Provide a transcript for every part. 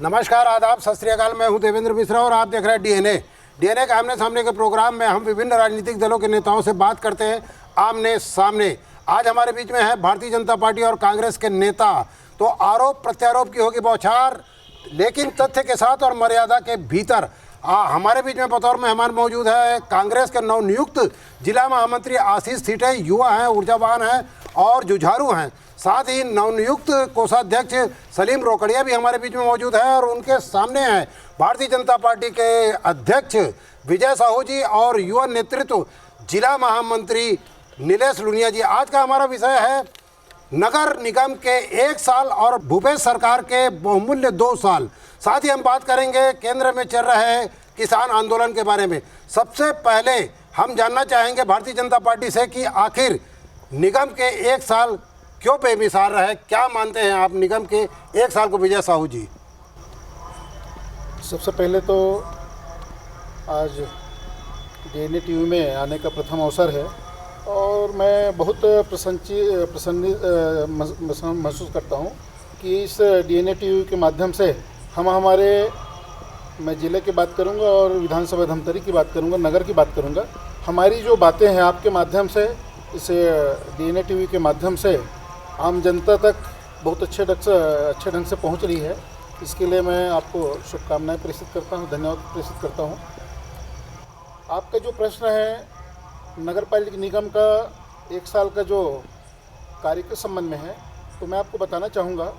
नमस्कार, आदाब, सत श्री अकाल। मैं हूं देवेंद्र मिश्रा और आप देख रहे हैं डीएनए का आमने सामने के प्रोग्राम में हम विभिन्न राजनीतिक दलों के नेताओं से बात करते हैं आमने सामने। आज हमारे बीच में है भारतीय जनता पार्टी और कांग्रेस के नेता। तो आरोप प्रत्यारोप की होगी बौछार, लेकिन तथ्य के साथ और मर्यादा के भीतर। हमारे बीच में बतौर मेहमान मौजूद है कांग्रेस के नवनियुक्त जिला महामंत्री आशीष सीटे। युवा हैं, ऊर्जावान हैं और जुझारू हैं। साथ ही नवनियुक्त कोषाध्यक्ष सलीम रोकड़िया भी हमारे बीच में मौजूद है और उनके सामने हैं भारतीय जनता पार्टी के अध्यक्ष विजय साहू जी और युवा नेतृत्व जिला महामंत्री नीलेश लुनिया जी। आज का हमारा विषय है नगर निगम के 1 साल और भूपेश सरकार के बहुमूल्य 2 साल। साथ ही हम बात करेंगे केंद्र में चल रहे किसान आंदोलन के बारे में। सबसे पहले हम जानना चाहेंगे भारतीय जनता पार्टी से कि आखिर निगम के 1 साल क्यों बेमिसाल रहे। क्या मानते हैं आप निगम के 1 साल को, विजय साहू जी? सबसे पहले तो आज डीएनए टीवी में आने का प्रथम अवसर है और मैं बहुत प्रसन्न महसूस करता हूं कि इस डीएनए टीवी के माध्यम से मैं ज़िले की बात करूंगा और विधानसभा धमतरी की बात करूंगा, नगर की बात करूंगा। हमारी जो बातें हैं आपके माध्यम से, इस डीएनए टीवी के माध्यम से आम जनता तक बहुत अच्छे ढंग से पहुंच रही है। इसके लिए मैं आपको शुभकामनाएं प्रेषित करता हूं, धन्यवाद प्रेषित करता हूं। आपका जो प्रश्न है नगर पालिका निगम का 1 साल का जो कार्य के संबंध में है, तो मैं आपको बताना चाहूँगा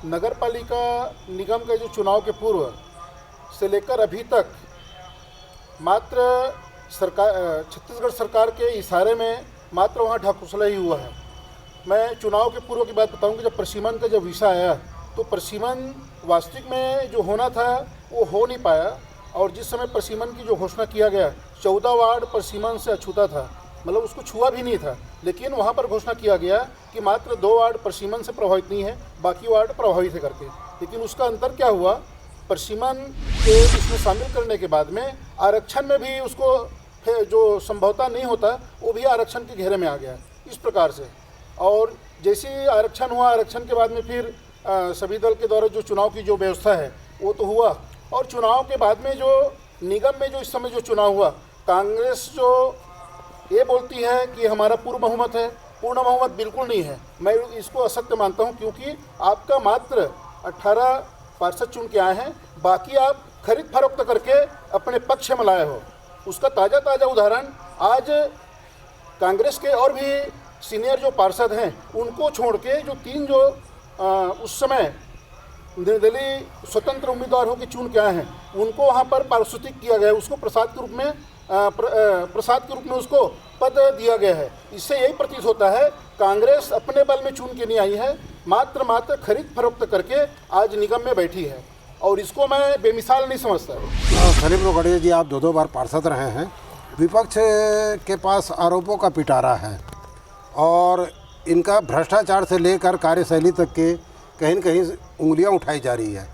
नगर पालिका निगम के जो चुनाव के पूर्व से लेकर अभी तक मात्र छत्तीसगढ़ सरकार के इशारे में मात्र वहाँ ढाकुसला ही हुआ है। मैं चुनाव के पूर्व की बात बताऊंगा। जब प्रसीमन का जब विषय आया तो प्रसीमन वास्तविक में जो होना था वो हो नहीं पाया और जिस समय प्रसीमन की जो घोषणा किया गया 14 वार्ड प्रसीमन से अछूता था, मतलब उसको छुआ भी नहीं था, लेकिन वहाँ पर घोषणा किया गया कि मात्र 2 वार्ड प्रसीमन से प्रभावित नहीं है, बाकी वार्ड प्रभावित है करके। लेकिन उसका अंतर क्या हुआ, प्रसीमन के इसमें शामिल करने के बाद में आरक्षण में भी उसको जो संभवता नहीं होता वो भी आरक्षण के घेरे में आ गया इस प्रकार से। और जैसे ही आरक्षण हुआ, आरक्षण के बाद में फिर सभी दल के द्वारा जो चुनाव की जो व्यवस्था है वो तो हुआ। और चुनाव के बाद में जो निगम में जो इस समय जो चुनाव हुआ, कांग्रेस जो ये बोलती है कि हमारा पूर्ण बहुमत है, पूर्ण बहुमत बिल्कुल नहीं है। मैं इसको असत्य मानता हूं, क्योंकि आपका मात्र 18 पार्षद चुन के आए हैं, बाकी आप खरीद फरोख्त करके अपने पक्ष में लाए हो। उसका ताज़ा उदाहरण आज कांग्रेस के और भी सीनियर जो पार्षद हैं उनको छोड़ के जो 3 जो उस समय निर्दलीय स्वतंत्र उम्मीदवार होकर चुन के आए हैं उनको वहाँ पर पारितोषिक किया गया है, उसको प्रसाद के रूप में उसको पद दिया गया है। इससे यही प्रतीत होता है कांग्रेस अपने बल में चुन के नहीं आई है, मात्र खरीद फरोख्त करके आज निगम में बैठी है और इसको मैं बेमिसाल नहीं समझता। सलीम रोकड़िया जी, आप 2 बार पार्षद रहे हैं। विपक्ष के पास आरोपों का पिटारा है और इनका भ्रष्टाचार से लेकर कार्यशैली तक के कहीं न कहीं उंगलियां उठाई जा रही है।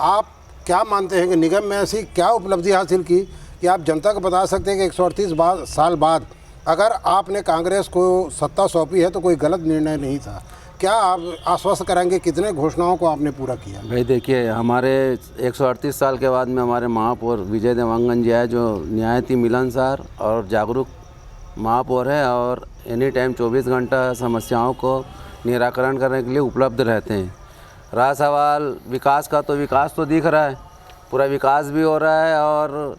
आप क्या मानते हैं कि निगम में ऐसी क्या उपलब्धि हासिल की कि आप जनता को बता सकते हैं कि 138 साल बाद अगर आपने कांग्रेस को सत्ता सौंपी है तो कोई गलत निर्णय नहीं था? क्या आप आश्वस्त कराएंगे कितने घोषणाओं को आपने पूरा किया? भाई देखिए, हमारे 138 साल के बाद में हमारे महापौर विजय देवांगन जी आए, जो न्यायती मिलनसार और जागरूक महापौर है और एनी टाइम 24 घंटा समस्याओं को निराकरण करने के लिए उपलब्ध रहते हैं। रहा सवाल विकास का, तो विकास तो दिख रहा है, पूरा विकास भी हो रहा है और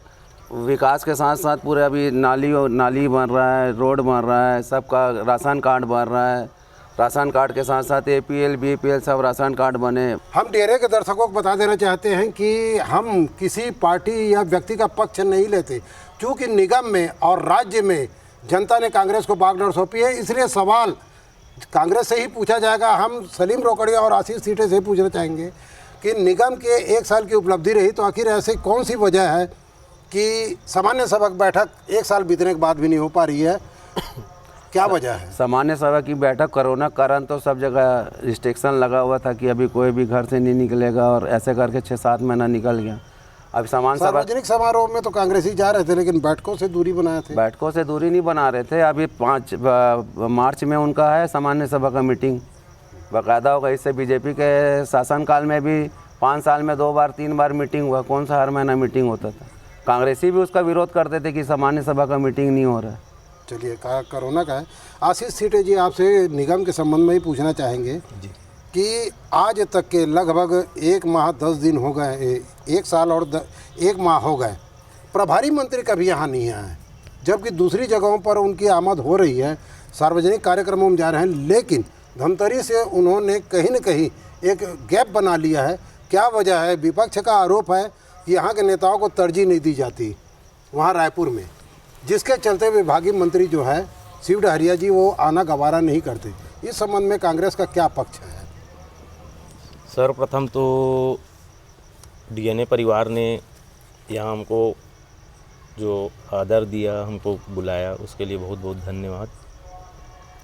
विकास के साथ साथ पूरे अभी नाली बन रहा है, रोड बन रहा है, सबका राशन कार्ड बन रहा है। राशन कार्ड के साथ साथ APL BPL सब राशन कार्ड बने। हम डीएनए के दर्शकों को बता देना चाहते हैं कि हम किसी पार्टी या व्यक्ति का पक्ष नहीं लेते, क्योंकि निगम में और राज्य में जनता ने कांग्रेस को बागडोर सौंपी है, इसलिए सवाल कांग्रेस से ही पूछा जाएगा। हम सलीम रोकड़िया और आशीष सीटे से पूछना चाहेंगे कि निगम के 1 साल की उपलब्धि रही, तो आखिर ऐसी कौन सी वजह है कि सामान्य सभा बैठक 1 साल बीतने के बाद भी नहीं हो पा रही है? क्या वजह है? सामान्य सभा की बैठक कोरोना कारण तो सब जगह रिस्ट्रिक्शन लगा हुआ था कि अभी कोई भी घर से नहीं निकलेगा और ऐसे करके 6-7 महीना निकल गया। अब सार्वजनिक समारोह में तो कांग्रेसी जा रहे थे, लेकिन बैठकों से दूरी बनाए थे। बैठकों से दूरी नहीं बना रहे थे। अभी 5 मार्च में उनका है सामान्य सभा का मीटिंग, बाकायदा होगा। इससे बीजेपी के शासनकाल में भी 5 साल में 2 बार 3 बार मीटिंग हुआ, कौन सा हर महीना मीटिंग होता था। कांग्रेसी भी उसका विरोध करते थे कि सामान्य सभा का मीटिंग नहीं हो रहा है। चलिए, कोरोना का है। आशीष सीटे जी, आपसे निगम के संबंध में ही पूछना चाहेंगे कि आज तक के लगभग 1 माह 10 दिन हो गए, 1 साल और 1 माह हो गए, प्रभारी मंत्री कभी यहाँ नहीं आए, जबकि दूसरी जगहों पर उनकी आमद हो रही है, सार्वजनिक कार्यक्रमों में जा रहे हैं, लेकिन धमतरी से उन्होंने कहीं न कहीं एक गैप बना लिया है। क्या वजह है? विपक्ष का आरोप है कि यहाँ के नेताओं को तरजीह नहीं दी जाती वहाँ रायपुर में, जिसके चलते विभागीय मंत्री जो है शिव डहरिया जी वो आना गवारा नहीं करते। इस संबंध में कांग्रेस का क्या पक्ष है? सर्वप्रथम तो डीएनए परिवार ने यहाँ हमको जो आदर दिया, हमको बुलाया, उसके लिए बहुत बहुत धन्यवाद।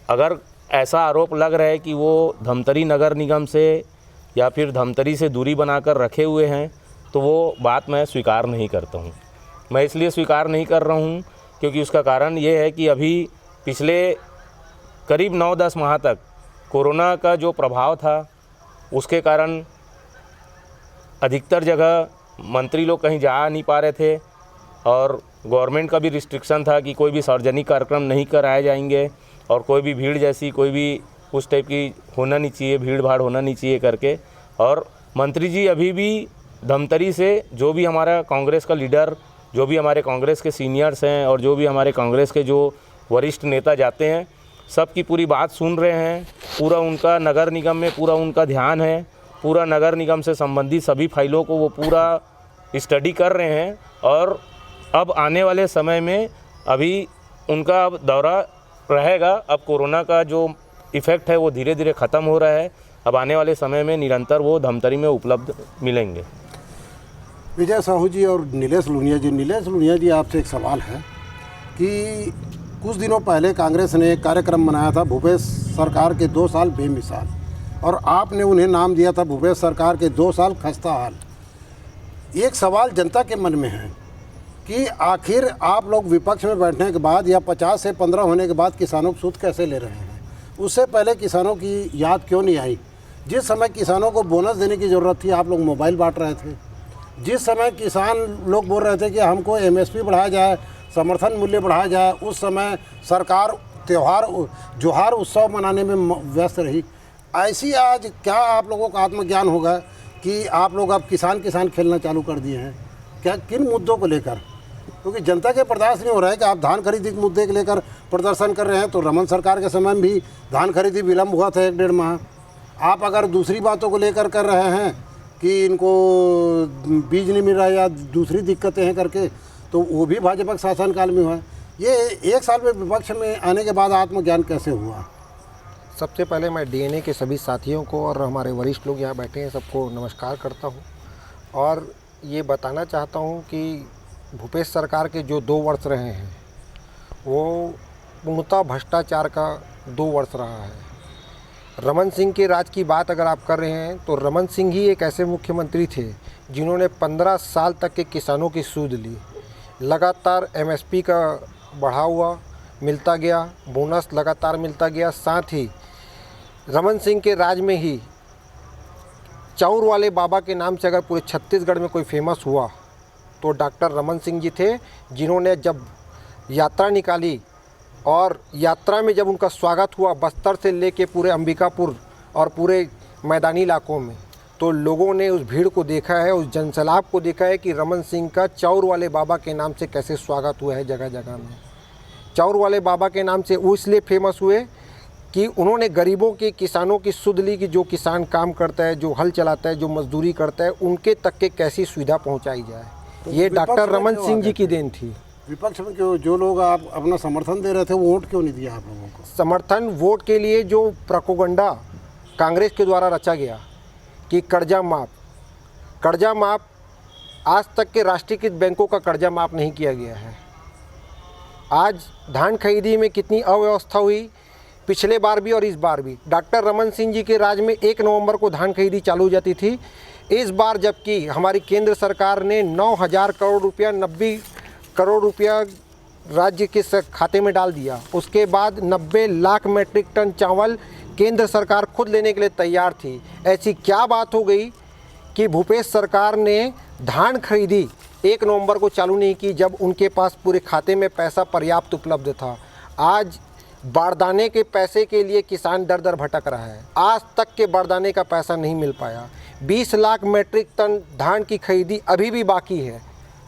अगर ऐसा आरोप लग रहा है कि वो धमतरी नगर निगम से या फिर धमतरी से दूरी बनाकर रखे हुए हैं, तो वो बात मैं स्वीकार नहीं करता हूँ। मैं इसलिए स्वीकार नहीं कर रहा हूँ क्योंकि उसका कारण ये है कि अभी पिछले करीब 9-10 माह तक कोरोना का जो प्रभाव था, उसके कारण अधिकतर जगह मंत्री लोग कहीं जा नहीं पा रहे थे और गवर्नमेंट का भी रिस्ट्रिक्शन था कि कोई भी सार्वजनिक कार्यक्रम नहीं कराए जाएंगे और कोई भी भीड़ जैसी कोई भी उस टाइप की होना नहीं चाहिए, भीड़ भाड़ होना नहीं चाहिए करके। और मंत्री जी अभी भी धमतरी से जो भी हमारा कांग्रेस का लीडर, जो भी हमारे कांग्रेस के सीनियर्स हैं और जो भी हमारे कांग्रेस के जो वरिष्ठ नेता जाते हैं, सब की पूरी बात सुन रहे हैं। पूरा उनका नगर निगम में पूरा उनका ध्यान है, पूरा नगर निगम से संबंधित सभी फाइलों को वो पूरा स्टडी कर रहे हैं। और अब आने वाले समय में अभी उनका अब दौरा रहेगा। अब कोरोना का जो इफ़ेक्ट है वो धीरे धीरे ख़त्म हो रहा है। अब आने वाले समय में निरंतर वो धमतरी में उपलब्ध मिलेंगे। विजय साहू जी और नीलेश लुनिया जी, आपसे एक सवाल है कि कुछ दिनों पहले कांग्रेस ने एक कार्यक्रम मनाया था भूपेश सरकार के 2 साल बेमिसाल, और आपने उन्हें नाम दिया था भूपेश सरकार के 2 साल खस्ता हाल। एक सवाल जनता के मन में है कि आखिर आप लोग विपक्ष में बैठने के बाद या 50 से 15 होने के बाद किसानों को सूद कैसे ले रहे हैं? उससे पहले किसानों की याद क्यों नहीं आई? जिस समय किसानों को बोनस देने की ज़रूरत थी, आप लोग मोबाइल बांट रहे थे। जिस समय किसान लोग बोल रहे थे कि हमको एमएसपी बढ़ाया जाए, समर्थन मूल्य बढ़ाया जाए, उस समय सरकार त्यौहार जोहार उत्सव मनाने में व्यस्त रही। ऐसी आज क्या आप लोगों का आत्मज्ञान होगा कि आप लोग अब किसान खेलना चालू कर दिए हैं? क्या, किन मुद्दों को लेकर? क्योंकि जनता के बर्दाश्त नहीं हो रहा है कि आप धान खरीदी के मुद्दे को लेकर प्रदर्शन कर रहे हैं। तो रमन सरकार के समय में भी धान खरीदी विलम्ब हुआ था 1-1.5 माह। आप अगर दूसरी बातों को लेकर कर रहे हैं कि इनको बीज नहीं मिल रहा या दूसरी दिक्कतें हैं करके, तो वो भी भाजपा के शासनकाल में हुआ है। ये 1 साल में विपक्ष में आने के बाद आत्मज्ञान कैसे हुआ? सबसे पहले मैं डीएनए के सभी साथियों को और हमारे वरिष्ठ लोग यहाँ बैठे हैं सबको नमस्कार करता हूँ और ये बताना चाहता हूँ कि भूपेश सरकार के जो 2 वर्ष रहे हैं वो पूर्णतः भ्रष्टाचार का 2 वर्ष रहा है। रमन सिंह के राज की बात अगर आप कर रहे हैं तो रमन सिंह ही एक ऐसे मुख्यमंत्री थे जिन्होंने 15 साल तक के किसानों की सूद ली। लगातार एमएसपी का बढ़ा हुआ मिलता गया, बोनस लगातार मिलता गया। साथ ही रमन सिंह के राज में ही चाउर वाले बाबा के नाम से अगर पूरे छत्तीसगढ़ में कोई फेमस हुआ तो डॉक्टर रमन सिंह जी थे, जिन्होंने जब यात्रा निकाली और यात्रा में जब उनका स्वागत हुआ बस्तर से लेके पूरे अंबिकापुर और पूरे मैदानी इलाकों में, तो लोगों ने उस भीड़ को देखा है, उस जनसैलाब को देखा है कि रमन सिंह का चाउर वाले बाबा के नाम से कैसे स्वागत हुआ है जगह जगह में। चाउर वाले बाबा के नाम से वो इसलिए फेमस हुए कि उन्होंने गरीबों के किसानों की सुध ली कि जो किसान काम करता है, जो हल चलाता है, जो मजदूरी करता है, उनके तक के कैसी सुविधा पहुंचाई जाए। तो ये डॉक्टर रमन सिंह जी की देन थी। विपक्ष में क्यों जो लोग आप अपना समर्थन दे रहे थे वो वोट क्यों नहीं दिया आप लोगों को? समर्थन वोट के लिए जो प्रोपेगेंडा कांग्रेस के द्वारा रचा गया कि कर्जा माफ, आज तक के राष्ट्रीयकृत बैंकों का कर्जा माफ नहीं किया गया है। आज धान खरीदी में कितनी अव्यवस्था हुई, पिछले बार भी और इस बार भी। डॉक्टर रमन सिंह जी के राज में 1 नवंबर को धान खरीदी चालू हो जाती थी। इस बार जबकि हमारी केंद्र सरकार ने 9,000 करोड़ रुपया 90 करोड़ रुपया राज्य के खाते में डाल दिया। उसके बाद 90 लाख मीट्रिक टन चावल केंद्र सरकार खुद लेने के लिए तैयार थी। ऐसी क्या बात हो गई कि भूपेश सरकार ने धान खरीदी 1 नवंबर को चालू नहीं की, जब उनके पास पूरे खाते में पैसा पर्याप्त उपलब्ध था। आज बारदाने के पैसे के लिए किसान दर दर भटक रहा है। आज तक के बारदाने का पैसा नहीं मिल पाया। 20 लाख मीट्रिक टन धान की खरीदी अभी भी बाकी है।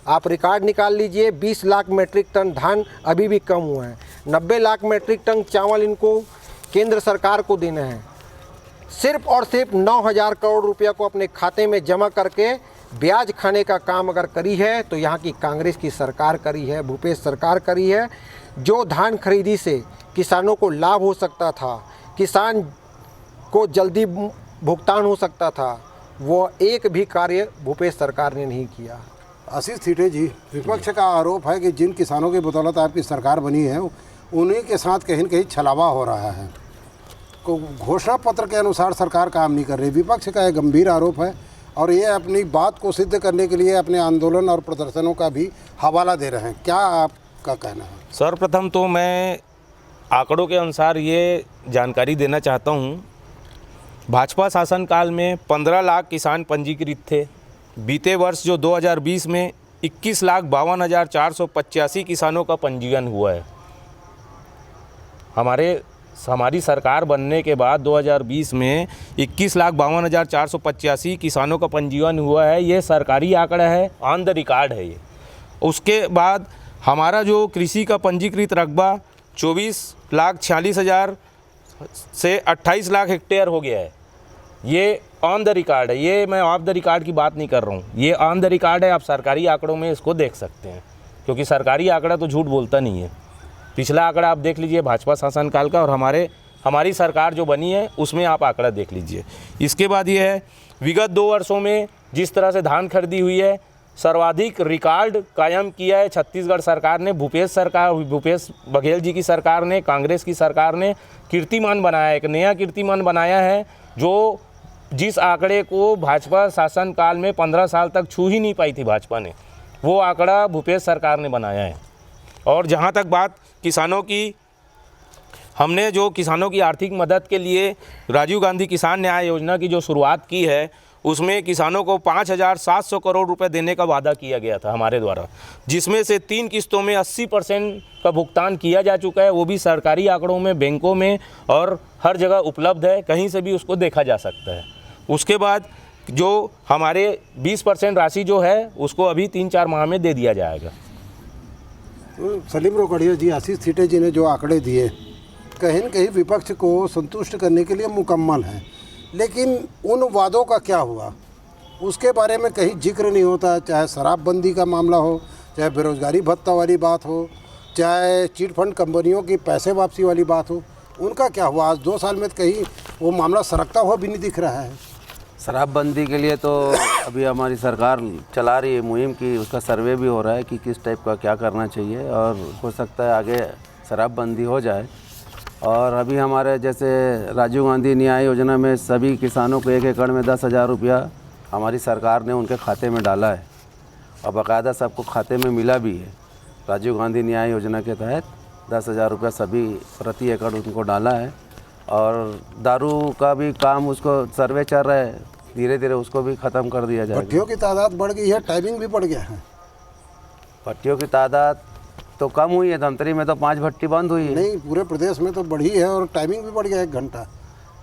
आप रिकॉर्ड निकाल लीजिए, 20 लाख मीट्रिक टन धान अभी भी कम हुआ है। 90 लाख मीट्रिक टन चावल इनको केंद्र सरकार को देना है। सिर्फ और सिर्फ 9,000 करोड़ रुपया को अपने खाते में जमा करके ब्याज खाने का काम अगर करी है तो यहाँ की कांग्रेस की सरकार करी है, भूपेश सरकार करी है। जो धान खरीदी से किसानों को लाभ हो सकता था, किसान को जल्दी भुगतान हो सकता था, वो एक भी कार्य भूपेश सरकार ने नहीं किया। आशीष थिटे जी, विपक्ष का आरोप है कि जिन किसानों की बदौलत आपकी सरकार बनी है उन्हीं के साथ कहीं न कहीं छलावा हो रहा है। घोषणा पत्र के अनुसार सरकार काम नहीं कर रही। विपक्ष का एक गंभीर आरोप है और ये अपनी बात को सिद्ध करने के लिए अपने आंदोलन और प्रदर्शनों का भी हवाला दे रहे हैं। क्या आपका कहना है? सर्वप्रथम तो मैं आंकड़ों के अनुसार ये जानकारी देना चाहता हूँ। भाजपा शासनकाल में 15 लाख किसान पंजीकृत थे। बीते वर्ष जो 2020 में 21,52,485 किसानों का पंजीयन हुआ है। हमारी सरकार बनने के बाद 2020 में 21,52,485 किसानों का पंजीयन हुआ है। ये सरकारी आंकड़ा है, ऑन द रिकॉर्ड है ये। उसके बाद हमारा जो कृषि का पंजीकृत रकबा 24,46,000 से 28 लाख हेक्टेयर हो गया है। ये ऑन द रिकॉर्ड है, ये मैं ऑफ द रिकॉर्ड की बात नहीं कर रहा हूँ, ये ऑन द रिकॉर्ड है। आप सरकारी आंकड़ों में इसको देख सकते हैं, क्योंकि सरकारी आंकड़ा तो झूठ बोलता नहीं है। पिछला आंकड़ा आप देख लीजिए भाजपा शासनकाल का, और हमारी सरकार जो बनी है उसमें आप आंकड़ा देख लीजिए। इसके बाद ये है, विगत 2 वर्षों में जिस तरह से धान खरीदी हुई है, सर्वाधिक रिकॉर्ड कायम किया है छत्तीसगढ़ सरकार ने। भूपेश बघेल जी की सरकार ने, कांग्रेस की सरकार ने कीर्तिमान बनाया, एक नया कीर्तिमान बनाया है, जो जिस आंकड़े को भाजपा शासनकाल में 15 साल तक छू ही नहीं पाई थी भाजपा ने, वो आंकड़ा भूपेश सरकार ने बनाया है। और जहाँ तक बात किसानों की, हमने जो किसानों की आर्थिक मदद के लिए राजीव गांधी किसान न्याय योजना की जो शुरुआत की है, उसमें किसानों को 5,700 करोड़ रुपए देने का वादा किया गया था हमारे द्वारा, जिसमें से 3 किस्तों में 80% का भुगतान किया जा चुका है। वो भी सरकारी आंकड़ों में, बैंकों में और हर जगह उपलब्ध है, कहीं से भी उसको देखा जा सकता है। उसके बाद जो हमारे 20% राशि जो है उसको अभी 3-4 माह में दे दिया जाएगा। तो सलीम रोकड़िया जी, आशीष थिटे जी ने जो आंकड़े दिए कहीं न कहीं विपक्ष को संतुष्ट करने के लिए मुकम्मल है, लेकिन उन वादों का क्या हुआ उसके बारे में कहीं जिक्र नहीं होता। चाहे शराबबंदी का मामला हो, चाहे बेरोजगारी भत्ता वाली बात हो, चाहे चिट फंड कंपनियों की पैसे वापसी वाली बात हो, उनका क्या हुआ? आज 2 साल में कहीं वो मामला सरकता हुआ भी नहीं दिख रहा है। शराबबंदी के लिए तो अभी हमारी सरकार चला रही है मुहिम की, उसका सर्वे भी हो रहा है कि किस टाइप का क्या करना चाहिए, और हो सकता है आगे शराबबंदी हो जाए। और अभी हमारे जैसे राजीव गांधी न्याय योजना में सभी किसानों को 1 एकड़ में 10,000 रुपया हमारी सरकार ने उनके खाते में डाला है, और बाकायदा सबको खाते में मिला भी है। राजीव गांधी न्याय योजना के तहत 10,000 रुपया सभी प्रति एकड़ उनको डाला है। और दारू का भी काम, उसको सर्वे चल रहा है, धीरे धीरे उसको भी ख़त्म कर दिया जाएगा। भट्टियों की तादाद बढ़ गई है, टाइमिंग भी बढ़ गया है। भट्टियों की तादाद तो कम हुई है, धमतरी में तो 5 भट्टी बंद हुई है। नहीं, पूरे प्रदेश में तो बढ़ी है, और टाइमिंग भी बढ़ गया 1 घंटा।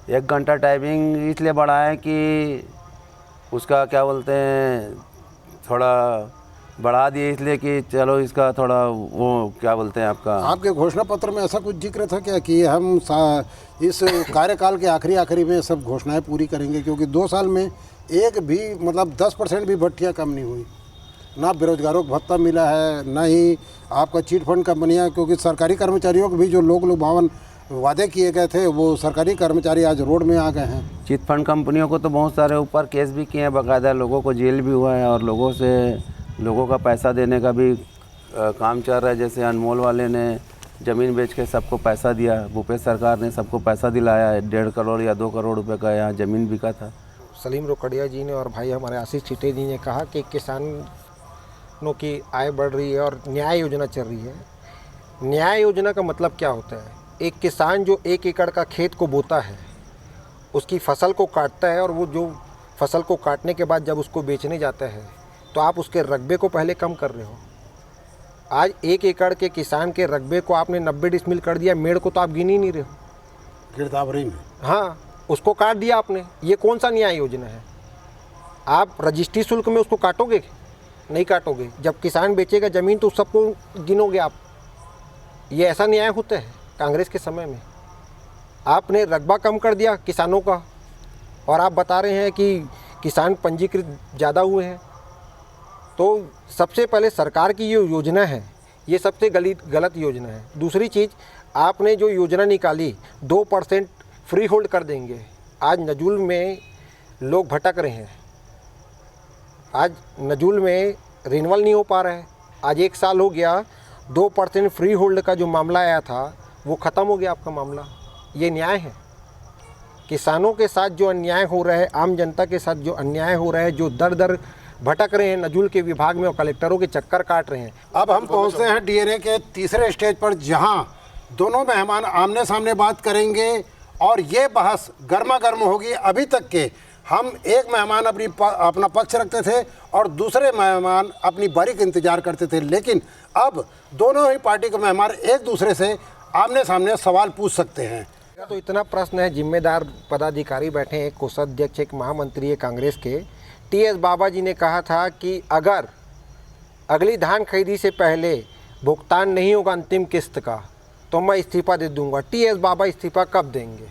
1 घंटा टाइमिंग इसलिए बढ़ा है कि उसका क्या बोलते हैं, थोड़ा बढ़ा दिए इसलिए कि चलो इसका थोड़ा वो क्या बोलते हैं आपके घोषणा पत्र में ऐसा कुछ जिक्र था क्या कि हम इस कार्यकाल के आखिरी में सब घोषणाएं पूरी करेंगे? क्योंकि 2 साल में एक भी मतलब 10% भी भट्टियाँ कम नहीं हुई, ना बेरोजगारों को भत्ता मिला है, ना ही आपका चिट फंड कंपनियाँ, क्योंकि सरकारी कर्मचारियों को भी जो लोग लुभावन वादे किए गए थे वो सरकारी कर्मचारी आज रोड में आ गए हैं। चिट फंड कंपनियों को तो बहुत सारे ऊपर केस भी किए हैं, बाकायदा लोगों को जेल भी हुआ है, और लोगों का पैसा देने का भी काम चल रहा है। जैसे अनमोल वाले ने ज़मीन बेच के सबको पैसा दिया, भूपेश सरकार ने सबको पैसा दिलाया है। 1.5 करोड़ या 2 करोड़ रुपए का यहाँ ज़मीन बिका था। सलीम रोकड़िया जी ने और भाई हमारे आशीष थिटे जी ने कहा कि किसानों की आय बढ़ रही है और न्याय योजना चल रही है। न्याय योजना का मतलब क्या होता है? एक किसान जो 1 एकड़ का खेत को बोता है, उसकी फसल को काटता है, और वो जो फसल को काटने के बाद जब उसको बेचने जाता है तो आप उसके रकबे को पहले कम कर रहे हो। आज 1 एकड़ के किसान के रकबे को आपने 90 डिसमिल कर दिया, मेड़ को तो आप गिन ही नहीं रहे हो। गिरदावरी में हाँ, उसको काट दिया आपने। ये कौन सा न्याय योजना है? आप रजिस्ट्री शुल्क में उसको काटोगे? नहीं काटोगे। जब किसान बेचेगा ज़मीन तो सबको गिनोगे आप। ये ऐसा न्याय होता है कांग्रेस के समय में? आपने रकबा कम कर दिया किसानों का और आप बता रहे हैं कि किसान पंजीकृत ज़्यादा हुए हैं। तो सबसे पहले सरकार की ये योजना है, ये सबसे गलत योजना है। दूसरी चीज़, आपने जो योजना निकाली 2% फ्री होल्ड कर देंगे। आज नजूल में लोग भटक रहे हैं। आज नजूल में रिन्यूअल नहीं हो पा रहा है। आज 1 साल हो गया, 2% फ्री होल्ड का जो मामला आया था वो ख़त्म हो गया आपका मामला। ये न्याय है? किसानों के साथ जो अन्याय हो रहा है, आम जनता के साथ जो अन्याय हो रहा है, जो दर दर भटक रहे हैं नजूल के विभाग में और कलेक्टरों के चक्कर काट रहे हैं। अब हम पहुंचते हैं डीएनए के तीसरे स्टेज पर, जहां दोनों मेहमान आमने सामने बात करेंगे और ये बहस गर्मा गर्म होगी। अभी तक के हम एक मेहमान अपना पक्ष रखते थे और दूसरे मेहमान अपनी बारी का इंतजार करते थे, लेकिन अब दोनों ही पार्टी के मेहमान एक दूसरे से आमने सामने सवाल पूछ सकते हैं। तो इतना प्रश्न है, जिम्मेदार पदाधिकारी बैठे हैं, एक कोषाध्यक्ष, एक महामंत्री है कांग्रेस के। टीएस बाबा जी ने कहा था कि अगर अगली धान खरीदी से पहले भुगतान नहीं होगा अंतिम किस्त का तो मैं इस्तीफा दे दूंगा। टीएस बाबा इस्तीफा कब देंगे?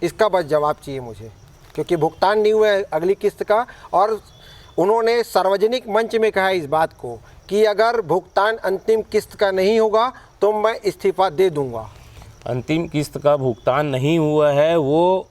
इसका बस जवाब चाहिए मुझे, क्योंकि भुगतान नहीं हुआ है अगली किस्त का। और उन्होंने सार्वजनिक मंच में कहा इस बात को कि अगर भुगतान अंतिम किस्त का नहीं होगा तो मैं इस्तीफा दे दूंगा। अंतिम किस्त का भुगतान नहीं हुआ है, वो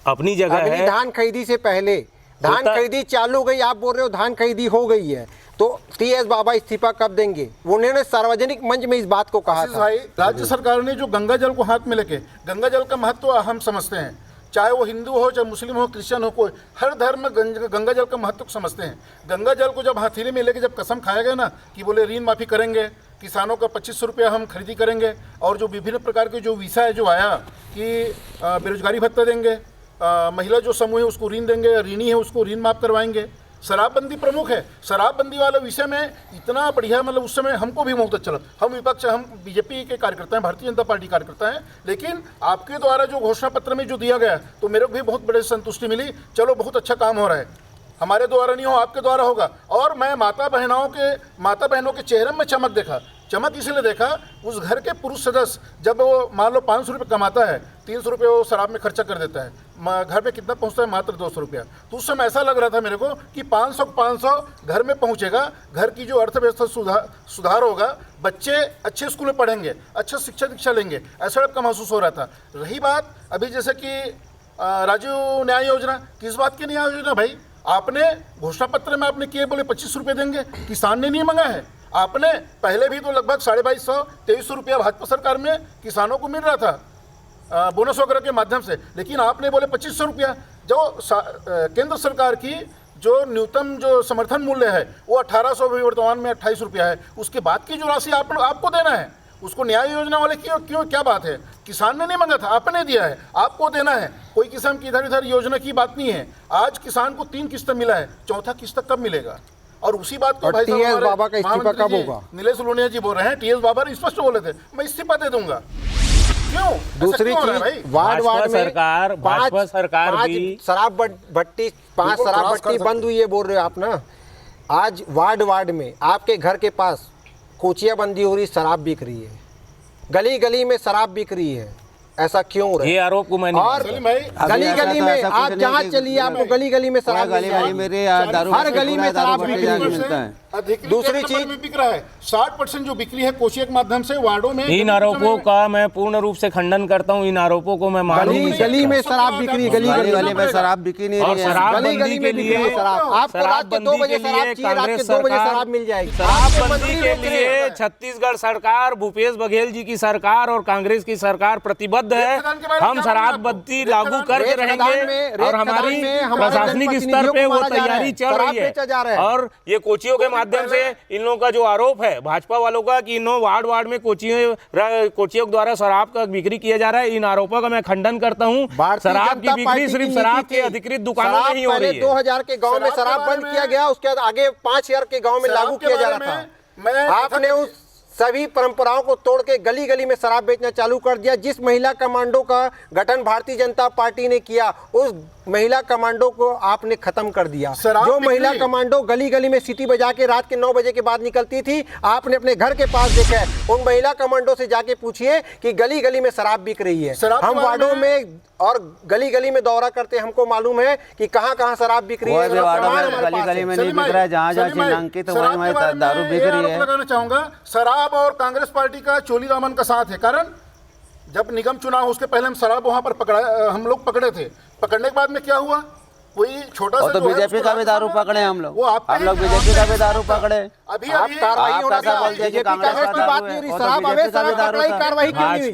अपनी जगह अगली है। धान खरीदी से पहले धान खरीदी चालू हो गई, आप बोल रहे हो धान खरीदी हो गई है, तो टीएस बाबा इस्तीफा कब देंगे? उन्होंने सार्वजनिक मंच में इस बात को कहा था। भाई, राज्य सरकार ने जो गंगा जल को हाथ में लेके, गंगा जल का महत्व हम समझते हैं, चाहे वो हिंदू हो, चाहे मुस्लिम हो, क्रिश्चियन हो, कोई हर धर्म में गंगा जल का महत्व समझते हैं। गंगा जल को जब हथेली में लेके जब कसम खाया गया ना कि बोले ऋण माफ़ी करेंगे, किसानों का 2500 रुपया हम खरीदी करेंगे, और जो विभिन्न प्रकार के जो वीसा है जो आया कि बेरोजगारी भत्ता देंगे, महिला जो समूह है उसको ऋण देंगे, ऋणी है उसको ऋण माफ़ करवाएंगे, शराबबंदी प्रमुख है। शराबबंदी वाले विषय में इतना बढ़िया, मतलब उस समय हमको भी बहुत अच्छा लगा। हम विपक्ष, हम बीजेपी के कार्यकर्ता हैं, भारतीय जनता पार्टी कार्यकर्ता हैं, लेकिन आपके द्वारा जो घोषणा पत्र में जो दिया गया तो मेरे को भी बहुत बड़े संतुष्टि मिली। चलो, बहुत अच्छा काम हो रहा है, हमारे द्वारा नहीं हो, आपके द्वारा होगा। और मैं माता बहनों के चेहरे में चमक देखा। चमक इसलिए देखा, उस घर के पुरुष सदस्य जब वो मान लो 500 रुपये कमाता है, 300 रुपये वो शराब में खर्चा कर देता है, घर में कितना पहुंचता है? मात्र 200 रुपया। तो उस समय ऐसा लग रहा था मेरे को कि 500 घर में पहुंचेगा, घर की जो अर्थव्यवस्था सुधार होगा, बच्चे अच्छे स्कूल में पढ़ेंगे, अच्छा शिक्षा दीक्षा लेंगे, ऐसा टाइप का महसूस हो रहा था। रही बात अभी जैसे कि राजीव न्याय योजना, किस बात की न्याय योजना भाई? आपने घोषणा पत्र में आपने किए, बोले 2500 रुपये देंगे, किसान ने नहीं मांगा है। आपने पहले भी तो लगभग 2250-2300 रुपया भाजपा सरकार में किसानों को मिल रहा था बोनस वगैरह के माध्यम से, लेकिन आपने बोले 2500 रुपया। जो केंद्र सरकार की जो न्यूनतम जो समर्थन मूल्य है वो 1800, भी वर्तमान में 28 रुपया है। उसके बाद की जो राशि आपको देना है, उसको न्याय योजना वाले क्यों क्या बात है? किसान ने नहीं मांगा था, आपने दिया है, आपको देना है। कोई किसान की इधर उधर योजना की बात नहीं है। आज किसान को 3 किस्त मिला है, चौथा किस्त कब मिलेगा? और उसी बात को भाई टीएस बाबा का इस्तीफा कब होगा? नीलेश लोनिया जी बोल रहे हैं, टीएस बाबा ने स्पष्ट बोले थे मैं इस्तीफा दे दूंगा। क्यों? दूसरी चीज, वार्ड में भाजपा सरकार भी शराब भट्टी 5 शराब भट्टी बंद हुई है बोल रहे हो आप ना। आज वार्ड में आपके घर के पास कोचिया बंदी हो रही, शराब बिक रही है, गली गली में शराब बिक रही है। ऐसा क्यों हो रहा है? ये आरोप को मैंने और गली में आप जहाँ चलिए आपको गली गली में शराब मिल जाएगी, हर गली में शराब बिक्री मिलता है। दूसरी चीज बिक रहा है, 60% जो बिक्री है कोचिया के माध्यम से वार्डों में। इन आरोपों का मैं पूर्ण रूप से खंडन करता हूँ। इन आरोपों को मैं मानूं नहीं। गली में शराब बिक्री, गली में शराब बिक्री नहीं और रही है। शराबबंदी के लिए आपको रात के 2 बजे शराब चाहिए, रात के 2 बजे शराब मिल जाएगी। शराबबंदी के लिए छत्तीसगढ़ सरकार, भूपेश बघेल जी की सरकार और कांग्रेस की सरकार प्रतिबद्ध है। हम शराबबंदी लागू करके रहेंगे और हमारी प्रशासनिक स्तर पे वो तैयारी चल रही है। और ये कोचियों के माध्यम से इन लोगों का जो आरोप है भाजपा वालों का कि इन वार्ड वार्ड में कोचियों द्वारा शराब का बिक्री किया जा रहा है, इन आरोपों का मैं खंडन करता हूँ। शराब की बिक्री सिर्फ शराब के अधिकृत दुकानों में ही हो रही है। 2000 के गांव में शराब बंद किया गया, उसके बाद आगे 5000 के गांव में लागू किया जा रहा था। आपने उस सभी परंपराओं को तोड़ के गली गली में शराब बेचना चालू कर दिया। जिस महिला कमांडो का गठन भारतीय जनता पार्टी ने किया, उस महिला कमांडो को आपने खत्म कर दिया। जो महिला कमांडो गली गली में सीटी बजा के रात के 9 बजे के बाद निकलती थी, आपने अपने घर के पास देखा है। उन महिला कमांडो से जाके पूछिए कि गली गली में शराब बिक रही है। हम वार्डों में और गली गली में दौरा करते, हमको मालूम है कि कहाँ कहाँ शराब बिक रही है। गली गली में नहीं बिक रहा है, जहाँ जहाँ चिन्हांकित वहीं दारू बिक रही है। लगाना चाहूंगा, शराब और कांग्रेस पार्टी का चोली दामन का साथ है। कारण जब निगम चुनाव उसके पहले हम शराब वहां पर हम लोग पकड़े थे। पकड़ने के बाद में क्या हुआ, कोई छोटा सा तो बीजेपी का भी दारू पकड़े हम लोग, बीजेपी का भी दारू पकड़े। अभी कार्रवाई होना चाहिए। कांग्रेस की बात नहीं हो रही, शराब अवैध शराब पकड़ाई कार्रवाई क्यों नहीं हुई?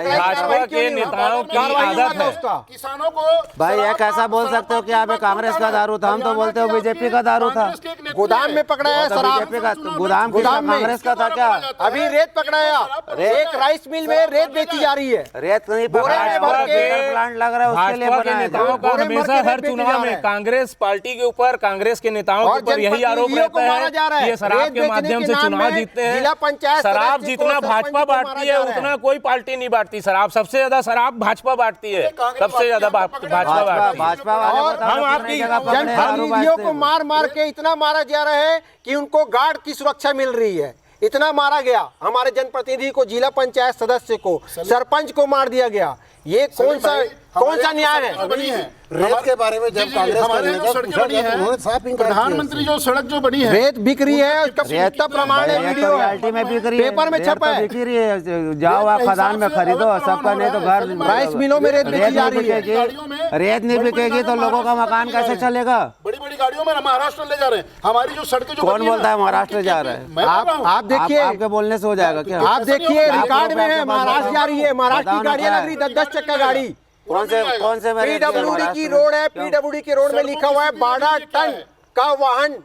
भाजपा के नेताओं की आदत है। किसानों को भाई ये कैसा बोल सकते हो कि यहाँ पे कांग्रेस का दारू था? हम तो बोलते हो बीजेपी का दारू था। गोदाम में पकड़ाया शराब, बीजेपी का गोदाम कांग्रेस का था क्या? अभी रेत पकड़ाया, एक राइस मिल में रेत बेची जा रही है। रेत नहीं प्लांट लग रहा है, उसके लिए भाजपा के नेताओं का हमेशा हर चुनाव में कांग्रेस पार्टी के ऊपर, कांग्रेस के नेताओं के ऊपर यही आरोप रहता है कि ये शराब के माध्यम से चुनाव जीतते हैं। शराब जितना भाजपा बांटती है उतना कोई पार्टी नहीं बांटती। शराब सबसे ज्यादा शराब भाजपा बांटती है, सबसे ज्यादा भाजपा बांटती है। भाजपा हम आपकी जनप्रतिनिधियों को मार मार के इतना मारा जा रहा है कि उनको गार्ड की सुरक्षा मिल रही है। इतना मारा गया, हमारे जनप्रतिनिधि को, जिला पंचायत सदस्य को, सरपंच को मार दिया गया। ये कौन सा न्याय है? रेत के बारे में जब कांग्रेस प्रधानमंत्री जो सड़क जो बनी है, रेत बिक रही है, उसका पूरा प्रमाण है, वीडियो है, में बिक रही है, पेपर में छपा है। बिक रही है, जाओ आप खदान में खरीदो, सबका नहीं तो घर राइस मिलों में रेत बेची जा रही है। रेत नहीं बिकेगी तो लोगों का मकान कैसे चलेगा? बड़ी बड़ी गाड़ियों में महाराष्ट्र ले जा रहे हैं। हमारी जो सड़कें जो कौन बोलता है महाराष्ट्र जा रहा है? आप देखिए, आपके बोलने से हो जाएगा क्या? आप देखिए रिकॉर्ड में है, महाराष्ट्र जा रही है। महाराष्ट्र की गाड़ियां लग रही 10-10 चक्का गाड़ी। कौन से पीडब्ल्यूडी की रोड है, पीडब्ल्यूडी के रोड में लिखा हुआ है 12 टन का वाहन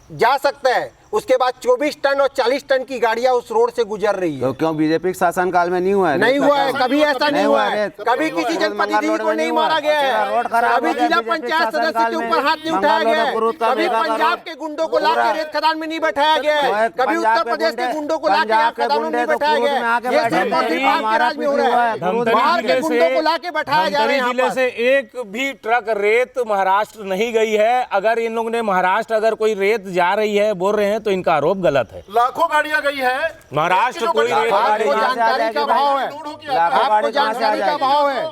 जा सकता है। उसके बाद 24 टन और 40 टन की गाड़ियां उस रोड से गुजर रही है। तो क्यों बीजेपी के शासन काल में नहीं हुआ है? नहीं हुआ है, कभी ऐसा नहीं हुआ है। कभी किसी जनप्रतिनिधि को नहीं मारा गया है, कभी जिला पंचायत सदस्य के ऊपर हाथ नहीं उठाया गया है, कभी पंजाब के गुंडों को लाके रेत खदान में नहीं बैठाया गया है, कभी उत्तर प्रदेश के गुंडों को लाके खदानों में नहीं बैठाया गया है। ये सिर्फ और सिर्फ आपके राज में हो रहा है। बाहर के गुंडों को लाके बैठाया जा रहा है। जिले से एक भी ट्रक रेत महाराष्ट्र नहीं गई है। अगर इन लोगों ने महाराष्ट्र अगर कोई रेत जा रही है बोल रहे हैं तो इनका आरोप गलत है। लाखों गाड़ियां गई है महाराष्ट्र, कोई आपको जानकारी का भाव है, आपको जानकारी का भाव है।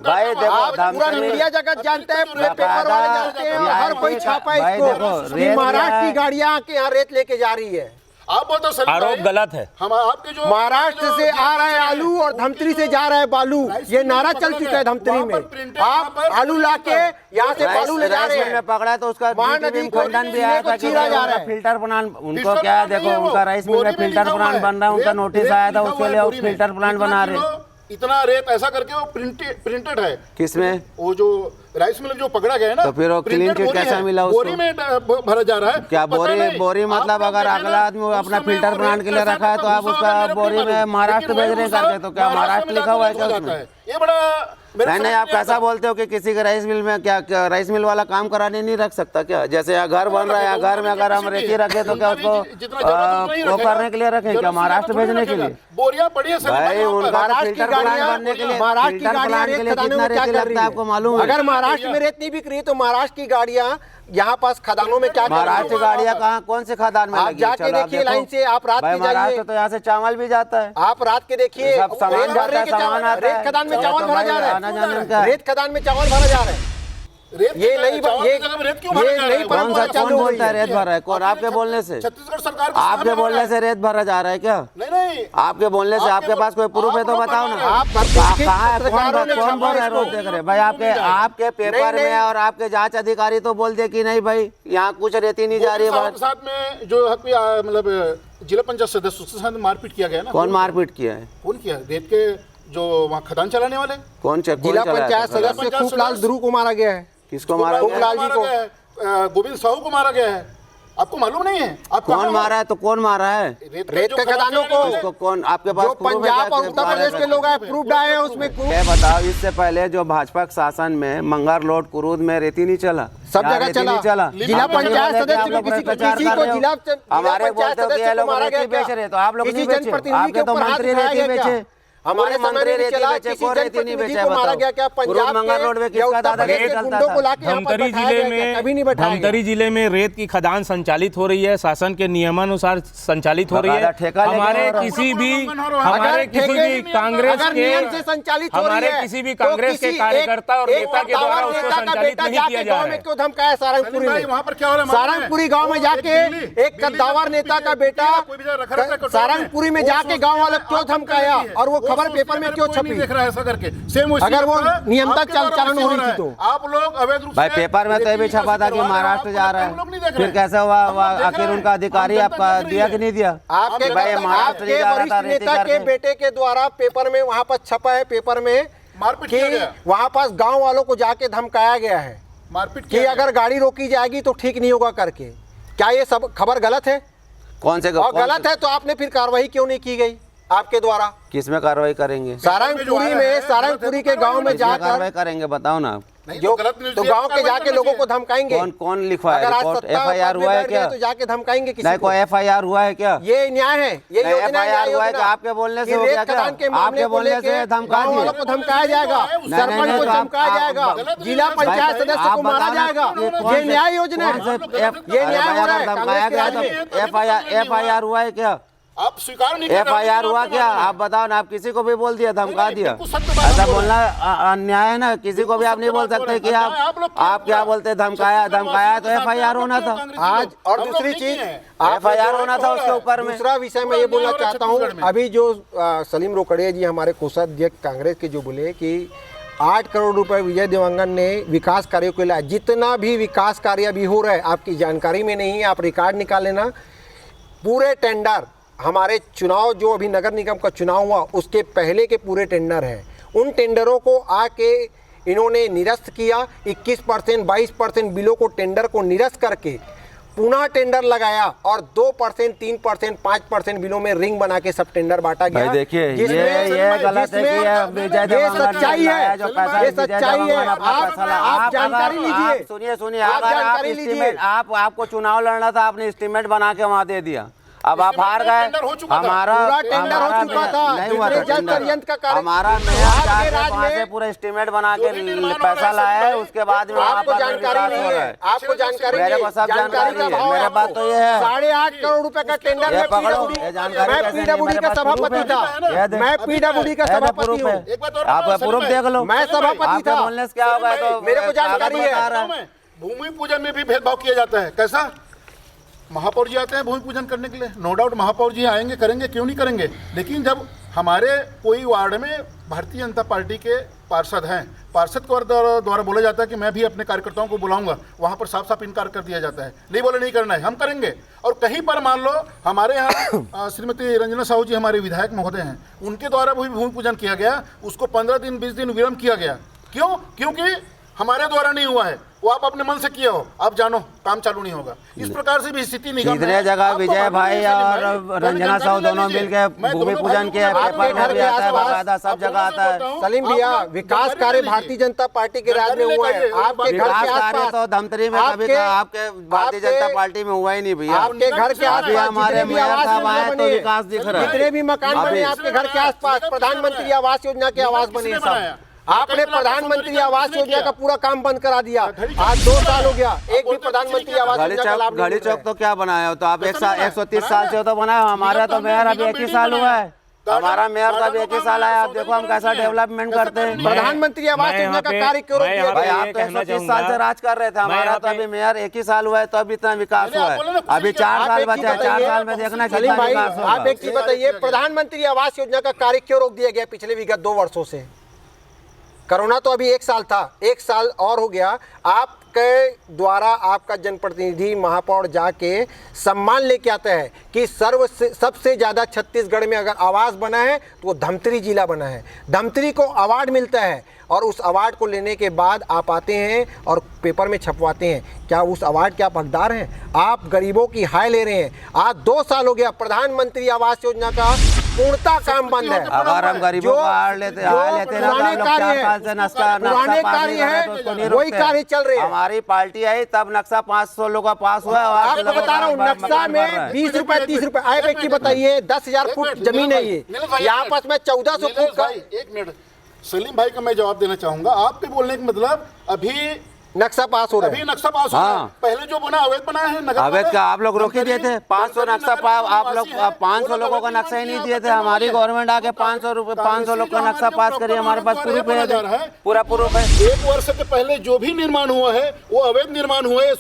भाई देखो, पूरा मीडिया जगत जानता है, पूरे पेपर वाले जानते हैं, हर कोई छापा है इसको कि महाराष्ट्र की गाड़ियां आके यहाँ रेत लेके जा रही है। आप बोलते सर, आरोप गलत है। हम आपके जो महाराष्ट्र से आ रहा है आलू और धमतरी से जा रहा है बालू, ये नारा चल चुका है धमतरी में। आप आलू लाके यहाँ से बालू ले जा रहे हैं। पकड़ा तो उसका महानदी को खंडन भी आया था कि चीरा जा रहा है। फिल्टर प्लांट, उनको क्या है, देखो उनका राइस मिल में फिल्टर प्लांट बन रहा है, उनका नोटिस आया था, उसके लिए वो फिल्टर प्लांट बना रहे। इतना रेत ऐसा करके वो प्रिंटेड है। किसमें? वो जो राइस मिल जो पकड़ा गया है ना, तो फिर वो क्लीन चिट कैसा मिला उसको? बोरी में भरा जा रहा है। क्या बोरी मतलब अगर अगला आदमी अपना फिल्टर प्लांट के लिए रखा है तो आप उसका बोरी में महाराष्ट्र भेज रहे करके, तो क्या महाराष्ट्र लिखा हुआ है क्या उसमें? ये बड़ा नहीं, आप कैसा बोलते हो कि किसी के राइस मिल में क्या राइस मिल वाला काम कराने नहीं रख सकता क्या? जैसे यहाँ घर बन रहा है, घर में अगर हम रेती रखे तो क्या उसको वो करने के लिए रखें क्या, महाराष्ट्र भेजने के लिए? बोरियां पड़ी है भाई उनका फिल्टर प्लांट बनने के लिए, महाराष्ट्र की गाड़ियां रेत खदानों में क्या कर रही है आपको मालूम है? अगर महाराष्ट्र में रेत नहीं बिक रही है तो महाराष्ट्र की गाड़ियां यहाँ पास खदानों में क्या? महाराष्ट्र गाड़ियां कहाँ, कौन से खदान में? आप जाके देखिए लाइन से, आप रात के जाइए तो यहाँ से चावल भी जाता है, आप रात के देखिए सामान जाता है, सामान आता है। रेत खदान में चावल भरा जा रहा है, रेत खदान में चावल भरा जा रहा है। ये नहीं कौन सा चालू बोलता है रेत भरा है? कौन आपके बोलने से? छत्तीसगढ़ सरकार आपके बोलने से रेत भरा जा रहा है क्या? नहीं, आपके बोलने से, आपके पास कोई प्रूफ है तो बताओ ना। आप कहाँ है, कौन बोल रहा है रोज देख रहे भाई? आपके पेपर में और आपके जांच अधिकारी तो बोल दे कि नहीं भाई यहाँ कुछ रेती नहीं जा रही है। साथ में जो मतलब जिला पंचायत सदस्य उसके साथ मारपीट किया गया ना। कौन मारपीट किया है? कौन किया? रेत के जो वहाँ खदान चलाने वाले कौन? जिला पंचायत सदस्य खूबलाल ध्रुव को मारा गया है। किसको मारा? खूबलाल जी को गोविंद साहू को मारा गया है, आपको मालूम नहीं है? आपको कौन मारा है? तो कौन मारा है? रेत के खदानों को उसको कौन आपके पास जो पंजाब और उत्तर प्रदेश के लोग हैं प्रूफ आए हैं उसमें proof। ये बताओ, इससे पहले जो भाजपा के शासन में मंगर रोड कुरूद में रेती नहीं चला, सब यहाँ जगह रेती चला। नहीं चला। जिला आप लोग पंचायत बोलते थे, आप सदस्य लोग किसी भ्रष्टाचार किसी कर को रहे हो। पंचायत हमारे बोलते हो कि ये सदस्य लोग को मारा रेती गया बेच क्या? रहे हैं, तो आप लोग किसी नहीं बेचे। जनप्रतिनिधि आपके के तो ऊपर हाथ मंत्री उठाया रेती गया बेचे, क्या? हमारे पूरे समय मंत्री में नहीं रेती चला, बेचे, किसी कोई रेती नहीं जनप्रतिनिधि बेचे। को मारा गया क्या? बताओ, पंजाब मंगर रोड में के या किसका उत्तर प्रदेश दादागिरी के चलता गुंडों को था? लाके यहाँ पर धमतरी बैठाया जिले गया क्या? में कभी नहीं बैठाया गया। धमतरी जिले में रेत की खदान संचालित हो रही है, शासन के नियमानुसार संचालित हो रही है। बकायदा ठेका लेके हमारे हो रहा है। किसी भी अगर किसी ठेके- भी कांग्रेस अगर के नियम से संचालित हो रही हमारे है, किसी भी तो कांग्रेस के किसी कार्यकर्ता और एक नेता के द्वारा सत्तावर उसको नेता का संचालित बेटा नहीं किया जाके जा गांव रहा में है। क्यों धमकाया सारंगपुरी भाई, में? वहाँ पर क्या हो रहा है? सारंगपुरी गांव में जाके एक कद्दावर नेता का बेटा सारंगपुरी में जाके गांव वालों क्यों धमकाया और वो खबर पेपर में क्यों छपी? देख रहा है ऐसा करके सेम अगर वो नियमतक चालन हो रही थी तो आप लोग अवैध रूप भाई से पेपर में तो ये भी छपा था कि महाराष्ट्र जा रहा है, फिर कैसे हुआ? आखिर उनका अधिकारी आपका दिया कि नहीं दिया? आपके भाई महाराष्ट्र आपके जा रहा था वरिष्ठ रेती नेता के करके। बेटे के द्वारा पेपर में वहां पर छपा है, पेपर में मारपीट किया कि गया। वहां पास गांव वालों को जाके धमकाया गया है मारपीट कि किया गया। अगर गाड़ी रोकी जाएगी तो ठीक नहीं होगा करके। क्या ये सब खबर गलत है? कौन से और गलत है तो आपने फिर कार्रवाई क्यों नहीं की गई आपके द्वारा? किस में कार्रवाई करेंगे? सारंगपुरी में, सारंगपुरी के गांव में किस में जाकर कार्रवाई करेंगे बताओ ना? नहीं, जो गलत न्यूज़ तो दिया, गांव के कार्रवाई जाके करना लोगों को चाहिए। धमकाएंगे। कौन लिखवा है अगर आज रिपोर्ट? सत्ता FIR पद में हुआ है बैठ गए क्या? तो जाके धमकाएंगे किसी नहीं को? कोई FIR हुआ है क्या? ये न्याय है, ये नहीं, योजना है, FIR न्याय हुआ है योजना। कि आपके बोलने से कि हो रेत गया क्या? खदान के मामले आपके को बोलने लेके से धमका गांव दिए? वालों को धमकाया जाएगा, सरपंच नहीं, को तो आप- धमकाया जाएगा, गलत जिला नहीं, पंचायत भाई, सदस्य आप को मारा बताओ ना जाएगा। कि कौन ये से- न्याय योजना कौन से है, F- ये अरे न्याय भाई, हो रहा अगर है धमकाया कांग्रेस गया के तो राज्य में। FIR हुआ है क्या? आप स्वीकार नहीं कर रहे हो, FIR हुआ आपको क्या? मालूम है। आप बताओ ना, आप किसी को भी बोल दिया, धमका नहीं, दिया? बिल्कुल सत्य बात ऐसा बोल बोलना अन्याय है ना? किसी को भी आप नहीं बोल सकते कि आप क्या बोलते धमकाया तो FIR होना था। आज और दूसरी चीज FIR होना था उसके ऊपर में। दूसरा विषय मैं ये बोलना चाहता हूँ, अभी जो सलीम रोकड़िया जी हमारे कोषाध्यक्ष कांग्रेस के जो बोले कि 8 करोड़ रुपए विजय देवांगन ने विकास कार्यों के लिए, जितना भी विकास कार्य अभी हो रहा है आपकी जानकारी में नहीं है, आप रिकॉर्ड निकाल लेना। पूरे टेंडर हमारे चुनाव जो अभी नगर निगम का चुनाव हुआ उसके पहले के पूरे टेंडर हैं, उन टेंडरों को आके इन्होंने निरस्त किया। 21%, 22% बिलों को टेंडर को निरस्त करके पुनः टेंडर लगाया और 2%, 3%, 5% बिलों में रिंग बना के सब टेंडर बांटा गया। भाई देखिए, ये जिसमें- गलत है कि जिसमें- ये विजय ये देवांगन ने सच्चाई लाया है, जो पैसा, ये विजय सच्चाई है। देवांगन अपना आप पैसा लाया। आप जानकारी अगर- लीजिए, आप सुनिए आप अगर आप जानकारी लीजिए। एस्टीमेट, आपको चुनाव लड़ना था, आपने एस्टीमेट बना के वहाँ दे दिया, अब आप हार गए। टेंडर हो चुका था। हमारा पूरा टेंडर हो चुका था, नहीं हुआ था जिसमें जल टेंडर। संयंत्र का कार्य- हमारा मेयर आपके जाके राज वहाँ से में- पूरा एस्टीमेट बना के जो भी निर्माण हो पैसा रहा है, लाया है, सब उसके बाद में वहाँ आपको पर जानकारी विकास नहीं हो रहा है, है। आपको जानकारी मेरे नहीं को सब जानकारी का है। भाव मेरे है बात तो ये है। 8.5 करोड़ रुपए का टेंडर ये मैं पकड़ो, PWD ये जानकारी मैं कैसे नहीं? PWD मेरे का पास सभापति प्रूफ था, है। ये देख- मैं PWD का है ना सभापति प्रूफ हूँ। है? एक बात और आप बताओ, प्रूफ सलीम देख लो। मैं सभापति आपके था। बोलने से क्या होगा? ये तो मेरे को जानकारी है। बता रहा है। भूमि पूजन में भी भेदभाव किया जाता है। कैसा? महापौर जी आते हैं भूमि पूजन करने के लिए, नो डाउट महापौर जी आएंगे, करेंगे, क्यों नहीं करेंगे। लेकिन जब हमारे कोई वार्ड में भारतीय जनता पार्टी के पार्षद हैं, पार्षद को द्वारा बोला जाता है कि मैं भी अपने कार्यकर्ताओं को बुलाऊंगा, वहां पर साफ साफ इनकार कर दिया जाता है, नहीं बोले नहीं करना है, हम करेंगे। और कहीं पर मान लो हमारे यहाँ श्रीमती रंजना साहू जी हमारे विधायक महोदय हैं, उनके द्वारा भी भूमि पूजन किया गया, उसको 15 दिन 20 दिन विलंब किया गया। क्यों? क्योंकि हमारे द्वारा नहीं हुआ है, वो आप अपने मन से किया हो, आप जानो काम चालू नहीं होगा। इस प्रकार से भी स्थिति निगम है। कितने जगह आपको विजय मालूम भाई नहीं है, और सलीम भाई, रंजना साहू दोनों लीजिए। मिलके मैं भूमि दोनों पूजन भाइयों किया, को पेपर में भी आता है, बकायदा सब जगह आता है। सलीम भैया, विकास कार्य भारतीय जनता पार्टी के राज में हुआ है। आपके घर विकास के कार्य आसपास तो धमतरी में कभी तो आपके भारतीय जनता पार्टी में हुआ ही नहीं भैया। आपके घर के अभी आसपास हमारे जितने भी मेयर आवास साहब आए योजना तो बने, विकास दिख रहा है। जितने भी मकान बने अभी- आपके घर के आसपास, प्रधानमंत्री आवास योजना के आवास बने सब। आपने प्रधानमंत्री आवास योजना का पूरा काम बंद करा दिया। आज 2 साल हो गया, एक भी प्रधानमंत्री आवास योजना का लाभ नहीं घड़ी मिल रहा चौक तो क्या बनाया हो? तो आप 130 साल से हो तो बनाया, हमारा तो मेयर अभी 1 ही साल हुआ है, हमारा मेयर तो अभी 1 ही साल आया। आप देखो हम कैसा डेवलपमेंट करते हैं। प्रधानमंत्री आवास योजना का कार्य क्यों रोक दिया? भाई आप तो 130 साल से राज कर रहे थे, हमारा तो अभी मेयर 1 ही साल हुआ है तो अभी इतना विकास हुआ है। अभी 4 साल बचा है, 4 साल में देखना सलीम कितना भाई, विकास आप होगा। एक चीज बताइए, प्रधानमंत्री आवास योजना का कार्य क्यों रोक दिया गया पिछले विगत 2 वर्षों से? कोरोना तो अभी 1 साल था, 1 साल और हो गया। आपके द्वारा आपका जनप्रतिनिधि महापौर जाके सम्मान लेके आता है कि सबसे ज़्यादा छत्तीसगढ़ में अगर आवास बना है तो वो धमतरी जिला बना है। धमतरी को अवार्ड मिलता है और उस अवार्ड को लेने के बाद आप आते हैं और पेपर में छपवाते हैं। क्या उस अवार्ड के आप हकदार हैं? आप गरीबों की हाय ले रहे हैं। आज 2 साल हो गया प्रधानमंत्री आवास योजना का पूर्णतः काम बंद है। अगर हम गरीबों का हार लेते ना तो हम लोग 4 साल से नक्शा कार्य है, वही कार्य चल रहे हैं। हमारी पार्टी आई तब नक्शा 500 लोगों का पास हुआ। आपको बता रहा हूँ, नक्शा में 20 रुपए 30 रुपए आए। व्यक्ति बताइए 10,000 फुट जमीन है ये, यहाँ पास में 1400 फुट का। 1 मिनट सलीम भाई का मैं जवाब देना चाहूंगा। आपके बोलने का मतलब अभी नक्शा पास हो रहा है, अभी नक्शा पास हो रहा है। पहले जो बना अवैध बना है, नगर अवैध का आप लोग रोक ही दिए थे। 500 नक्शा आप लोग 500 लोगों का नक्शा ही नहीं दिए थे। हमारी गवर्नमेंट आके 500 लोग का नक्शा पास करिए। हमारे पास प्रूफ है, पूरा प्रूफ है। 1 वर्ष के पहले जो भी निर्माण हुआ है वो अवैध निर्माण हुआ है।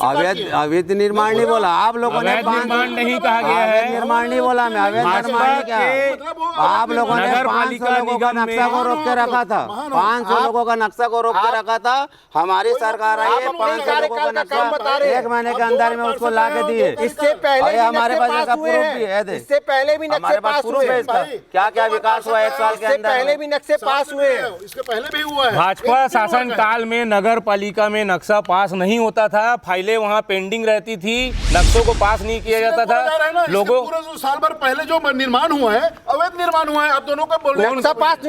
अवैध निर्माण नहीं बोला आप लोगों ने, निर्माण नहीं कहा गया है, निर्माण नहीं बोला मैं। अवैध निर्माण क्या, आप लोगों ने 500 लोगों का नक्शा को रोक के रखा था। 500 लोगों का नक्शा को रोक के रखा था। हमारी सरकार आई है, 500 लोगों का नक्शा 1 महीने के अंदर में उसको ला के दिए। इससे पहले हमारे पास इसका प्रूफ भी है। इससे पहले भी नक्शे पास हुए हैं। क्या क्या विकास हुआ 1 साल के अंदर? पहले भी नक्शे पास हुए हैं, इसके पहले भी हुआ है। भाजपा शासन काल में नगर पालिका में नक्शा पास नहीं होता था, फाइलें वहाँ पेंडिंग रहती थी, नक्शों को पास नहीं किया जाता था। लोगों पूरे साल भर पहले जो निर्माण हुआ है अवैध निर्माण हुआ है। आप दोनों का बोल रहे हैं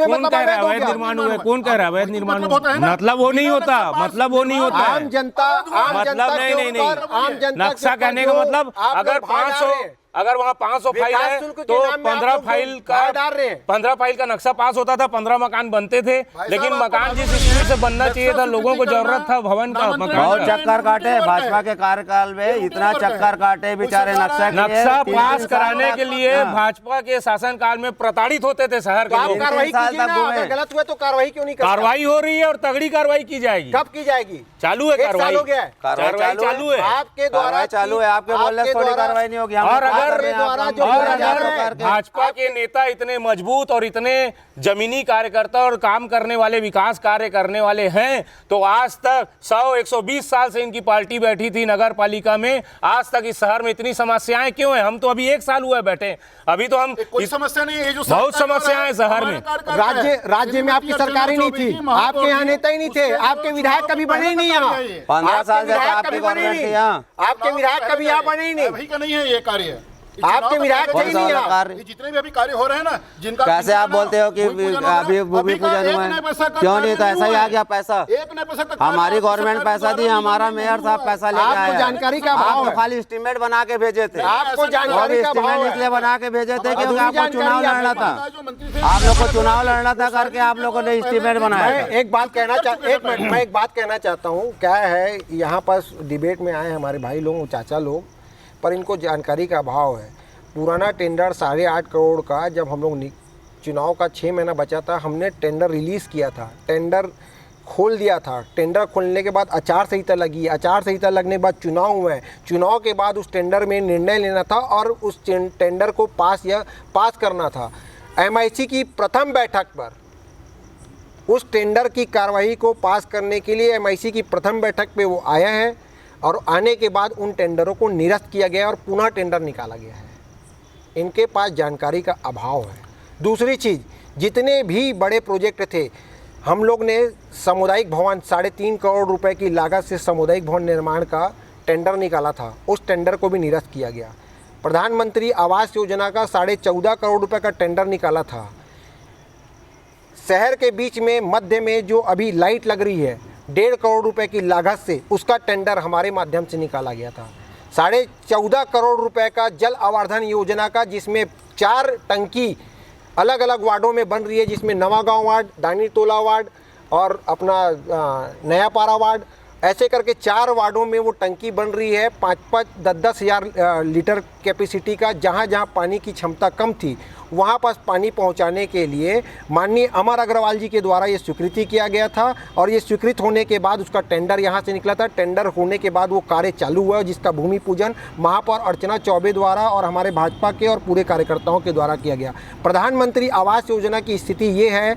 कौन कह रहा है अवैध निर्माण हुआ है? कौन कह रहा है अवैध निर्माण हुआ? मतलब वो नहीं होता, मतलब वो नहीं होता। आम जनता मतलब नहीं, नक्शा कहने का मतलब अगर वहाँ 500 फाइल है तो 15 फाइल का नक्शा पास होता था, 15 मकान बनते थे। लेकिन मकान जिस स्पीड से बनना चाहिए था, लोगों को जरूरत था भवन का, बहुत चक्कर काटे भाजपा के कार्यकाल में, इतना चक्कर काटे बेचारे। नक्शा पास कराने के लिए भाजपा के शासन काल में प्रताड़ित होते थे शहर के लोग। गलत हुए तो कार्रवाई क्यों नहीं? कार्रवाई हो रही है और तगड़ी कार्रवाई की जाएगी। कब की जाएगी? चालू है कार्रवाई, चालू है आपके द्वारा, चालू है। आपके बोलने से थोड़ी कार्रवाई नहीं होगी। और अगर भाजपा के नेता इतने मजबूत और इतने जमीनी कार्यकर्ता और काम करने वाले, विकास कार्य करने वाले हैं, तो आज तक 100-120 साल से इनकी पार्टी बैठी थी नगर पालिका में, आज तक इस शहर में इतनी समस्याएं क्यों हैं? हम तो अभी 1 साल हुआ बैठे, अभी तो हम कोई समस्या नहीं है। जो बहुत समस्याएं हैं शहर में। राज्य में आपकी सरकार ही नहीं थी, आपके यहाँ नेता ही नहीं थे, आपके विधायक कभी बने ही नहीं। यहाँ 15 साल से आपकी गवर्नमेंट थी, यहाँ आपके विधायक कभी यहाँ बने ही नहीं। वही का नहीं है ये कार्य, आपके विधायक थे नहीं। जितने भी अभी कार्य हो रहे हैं ना, जिनका कैसे आप बोलते हो कि अभी भूमि पूजन हुआ है? क्यों नहीं? तो ऐसा ही आ गया पैसा। हमारी गवर्नमेंट पैसा दी, हमारा मेयर साहब पैसा लेके आया। जानकारी का भाव है, खाली एस्टीमेट बना के भेजे थे। आपको जानकारी का भाव है, इसलिए बना के भेजे थे क्योंकि आपको चुनाव लड़ना था। आप लोग को चुनाव लड़ना था करके आप लोगों ने एस्टीमेट बनाया। एक बात कहना चाहता हूँ। क्या है, यहाँ पर डिबेट में आए हमारे भाई लोग, चाचा लोग, पर इनको जानकारी का अभाव है। पुराना टेंडर 8.5 करोड़ का, जब हम लोग चुनाव का 6 महीना बचा था, हमने टेंडर रिलीज़ किया था, टेंडर खोल दिया था। टेंडर खोलने के बाद आचार संहिता लगी, आचार संहिता लगने के बाद चुनाव हुए, चुनाव के बाद उस टेंडर में निर्णय लेना था और उस टेंडर को पास करना था। MIC की प्रथम बैठक पर उस टेंडर की कार्रवाई को पास करने के लिए MIC की प्रथम बैठक पे वो आया है और आने के बाद उन टेंडरों को निरस्त किया गया और पुनः टेंडर निकाला गया है। इनके पास जानकारी का अभाव है। दूसरी चीज़, जितने भी बड़े प्रोजेक्ट थे, हम लोग ने सामुदायिक भवन 3.5 करोड़ रुपए की लागत से सामुदायिक भवन निर्माण का टेंडर निकाला था, उस टेंडर को भी निरस्त किया गया। प्रधानमंत्री आवास योजना का 14.5 करोड़ रुपए का टेंडर निकाला था। शहर के बीच में मध्य में जो अभी लाइट लग रही है 1.5 करोड़ रुपए की लागत से, उसका टेंडर हमारे माध्यम से निकाला गया था। 14.5 करोड़ रुपए का जल आवर्धन योजना का, जिसमें 4 टंकी अलग अलग वार्डों में बन रही है, जिसमें नवागांव वार्ड, दानीटोला वार्ड और अपना नयापारा वार्ड, ऐसे करके 4 वार्डों में वो टंकी बन रही है 5-5, 10-10 हज़ार लीटर कैपेसिटी का। जहाँ जहाँ पानी की क्षमता कम थी वहाँ पर पानी पहुँचाने के लिए माननीय अमर अग्रवाल जी के द्वारा ये स्वीकृति किया गया था और ये स्वीकृत होने के बाद उसका टेंडर यहाँ से निकला था। टेंडर होने के बाद वो कार्य चालू हुआ, जिसका भूमि पूजन महापौर अर्चना चौबे द्वारा और हमारे भाजपा के और पूरे कार्यकर्ताओं के द्वारा किया गया। प्रधानमंत्री आवास योजना की स्थिति ये है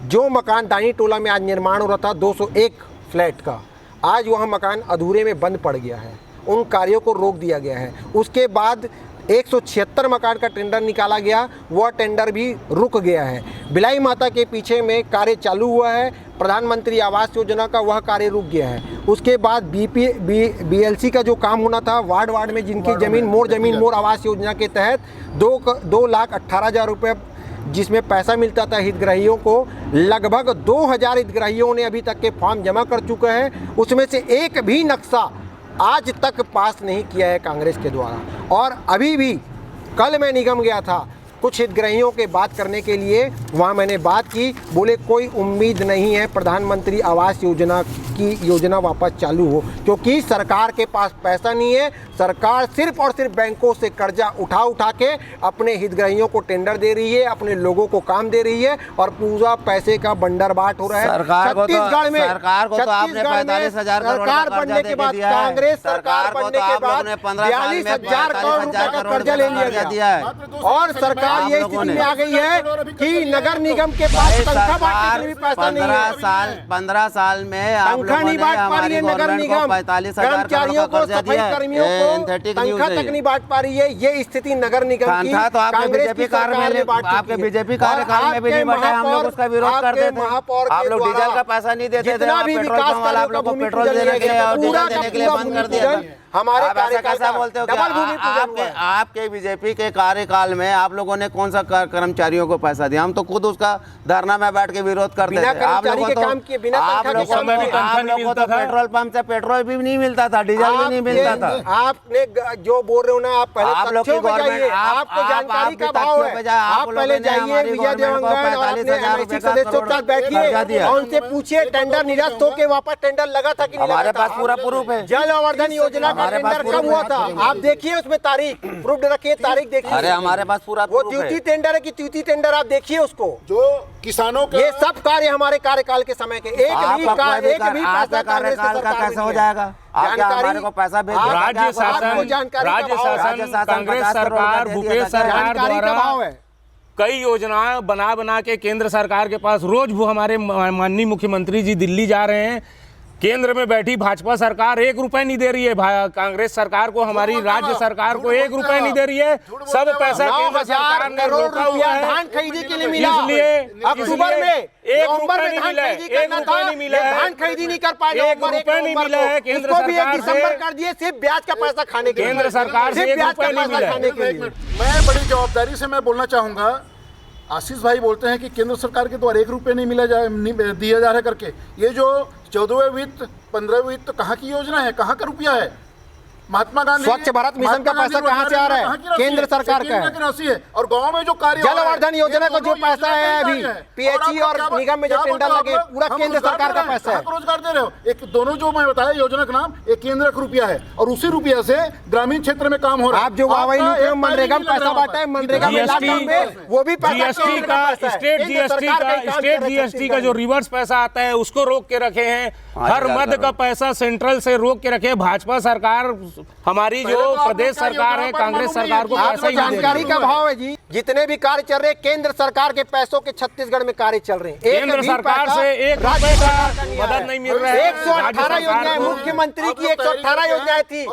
जो मकान दानी टोला में आज निर्माण हो रहा था 201 फ्लैट का, आज वह मकान अधूरे में बंद पड़ गया है, उन कार्यों को रोक दिया गया है। उसके बाद 176 मकान का टेंडर निकाला गया, वह टेंडर भी रुक गया है। बिलाई माता के पीछे में कार्य चालू हुआ है, प्रधानमंत्री आवास योजना का वह कार्य रुक गया है। उसके बाद BLC का जो काम होना था वार्ड वार्ड में जिनकी जमीन मोर आवास योजना के तहत 2,18,000 रुपये जिसमें पैसा मिलता था हितग्राहियों को, लगभग 2,000 हितग्राहियों ने अभी तक के फॉर्म जमा कर चुके हैं। उसमें से एक भी नक्शा आज तक पास नहीं किया है कांग्रेस के द्वारा। और अभी भी कल मैं निगम गया था कुछ हितग्राहियों के बात करने के लिए, वहाँ मैंने बात की, बोले कोई उम्मीद नहीं है प्रधानमंत्री आवास योजना की योजना वापस चालू हो, क्योंकि सरकार के पास पैसा नहीं है। सरकार सिर्फ और सिर्फ बैंकों से कर्जा उठा के अपने हितग्राहियों को टेंडर दे रही है, अपने लोगों को काम दे रही है और पूरा पैसे का बंदरबाट हो रहा है। छत्तीसगढ़ में सरकार बनने के बाद, कांग्रेस सरकार बनने के बाद 42,000 करोड़ रुपए का कर्जा ले लिया गया और सरकार ये स्थिति में आ गई है कि नगर निगम के पास तनख्वाह बांटने के लिए भी पैसा नहीं है। 15 साल में आप तनख्वाह नहीं बांट पा रही है नगर निगम, कर्मचारियों को, सफाई कर्मियों को तनख्वाह तक नहीं बांट पा रही है। ये स्थिति नगर निगम की कांग्रेस की सरकार ने बांटी, आपके बीजेपी कार्यकाल में भी नहीं बांटे, हम लोग उसका विरोध करते थे। आप लोग डीजल का पैसा नहीं देते थे, आप पेट्रोल पंप वाला आप लोग को पेट्रोल देने के लिए और डीजल देने के लिए बंद कर दिया था। हमारे कैसा बोलते हो कि आपके बीजेपी के कार्यकाल में आप लोगों ने कौन सा कर्मचारियों को पैसा दिया? हम तो खुद उसका धरना में बैठ के विरोध करते थे। आप लोगों को तो पेट्रोल पंप से पेट्रोल भी नहीं मिलता था, डीजल भी नहीं मिलता था। आपने जो बोल रहे हो ना, आप पहले आप लोग की गवर्नमेंट, आपको जानकारी का भाव है, आप पहले जाइए विजय देवंगन और अपने सदस्यों के साथ बैठिए और उनसे पूछिए टेंडर निरस्त होकर वापस टेंडर लगा था कि नहीं? हमारे पास पूरा प्रूफ है। जल आवर्धन योजना टेंडर कब हुआ था? आप देखिए उसमें तारीख, प्रूफ रखिए, तारीख देखिए। अरे हमारे पास पूरा वो ड्यूटी टेंडर है कि ट्यूटी टेंडर, आप देखिए उसको। जो किसानों के ये सब कार्य हमारे कार्यकाल के समय के, एक भी पैसा कांग्रेस की सरकार का कैसे हो जाएगा? जानकारी को पैसा भेज राज्य शासन कांग्रेस सरकार भूपेश सरकार द्वारा कई योजनाएं बना के केंद्र सरकार के पास रोज वो हमारे माननीय मुख्यमंत्री जी दिल्ली जा रहे हैं। केंद्र में बैठी भाजपा सरकार 1 रुपए नहीं दे रही है, कांग्रेस सरकार को, हमारी राज्य सरकार को 1 रुपए नहीं दे रही है। सब पैसा केंद्र सरकार ने रोका हुआ है धान खरीदी के लिए मिला, इसलिए अक्टूबर में 1 रुपए नहीं मिला है, 1 रुपए नहीं मिला है, धान खरीदी नहीं कर पाए, 1 रुपए नहीं मिला है केंद्र सरकार दिसंबर कर दिए सिर्फ ब्याज का पैसा खाने के लिए। केंद्र सरकार से 1 रुपए नहीं मिला है। मैं बड़ी जवाबदारी से मैं बोलना चाहूँगा, आशीष भाई बोलते हैं कि केंद्र सरकार के द्वारा 1 रुपये नहीं दिया जा रहा है करके। ये जो 14वें वित्त 15वें वित्त कहाँ की योजना है, कहाँ का रुपया है? महात्मा गांधी स्वच्छ भारत मिशन का पैसा कहाँ से आ रहा है? केंद्र सरकार का राशि है। और गांव में जो कार्य जल आवर्धन योजना का जो पैसा है अभी PHE और निगम में जो टेंडर लगे, पूरा केंद्र सरकार का पैसा है। रोजगार दे रहे हो। एक दोनों जो मैं बताया योजना का नाम, एक केंद्र का रुपया है और उसी रुपया से ग्रामीण क्षेत्र में काम हो रहा है। आप जो मनरेगा में पैसा बांटा है, मनरेगा में वो भी जीएसटी का, स्टेट जीएसटी का जो रिवर्स पैसा आता है उसको रोक के रखे हैं। हर मद का पैसा सेंट्रल से रोक के रखे। भाजपा सरकार, हमारी जो प्रदेश सरकार है, कांग्रेस सरकार को पैसा ही जानकारी का भाव है जी। जितने भी कार्य चल रहे हैं केंद्र सरकार के पैसों के छत्तीसगढ़ में कार्य चल रहे हैं। केंद्र सरकार से 1 रुपए का मदद नहीं मिल रहा है। 118 योजनाएं मुख्यमंत्री की 118 योजनाएं थी,